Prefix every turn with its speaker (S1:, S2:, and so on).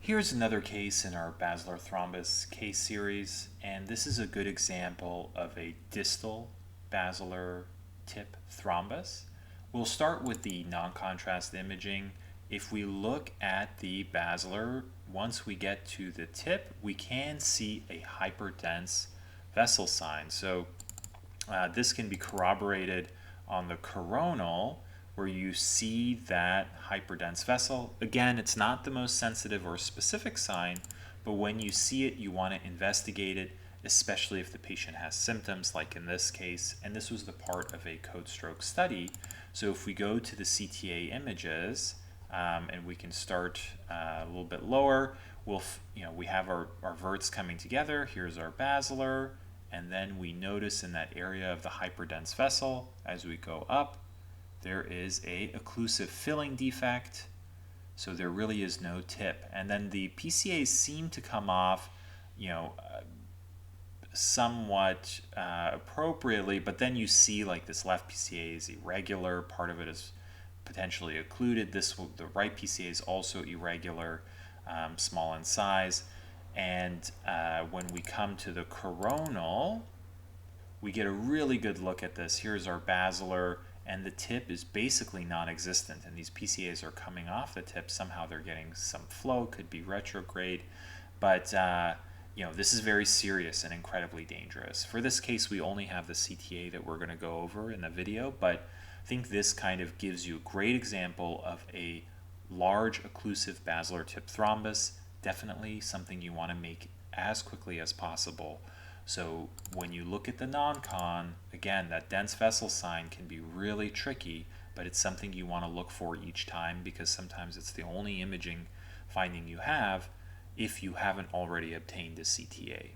S1: Here's another case in our basilar thrombus case series, and this is a good example of a distal basilar tip thrombus. We'll start with the non-contrast imaging. If we look at the basilar, once we get to the tip, we can see a hyperdense vessel sign. So this can be corroborated on the coronal, where you see that hyperdense vessel. Again, it's not the most sensitive or specific sign, but when you see it, you want to investigate it, especially if the patient has symptoms, like in this case. And this was the part of a code stroke study. So if we go to the CTA images, and we can start a little bit lower, we have our verts coming together. Here's our basilar, and then we notice in that area of the hyperdense vessel, as we go up, there is a occlusive filling defect, so there really is no tip. And then the PCAs seem to come off, somewhat appropriately, but then you see like this left PCA is irregular, part of it is potentially occluded. The right PCA is also irregular, small in size. And when we come to the coronal, we get a really good look at this. Here's our basilar, and the tip is basically non-existent, and these PCAs are coming off the tip. Somehow they're getting some flow, could be retrograde, but this is very serious and incredibly dangerous. For this case, we only have the CTA that we're going to go over in the video, but I think this kind of gives you a great example of a large occlusive basilar tip thrombus. Definitely something you want to make as quickly as possible. So when you look at the non-con, again, that dense vessel sign can be really tricky, but it's something you want to look for each time, because sometimes it's the only imaging finding you have if you haven't already obtained a CTA.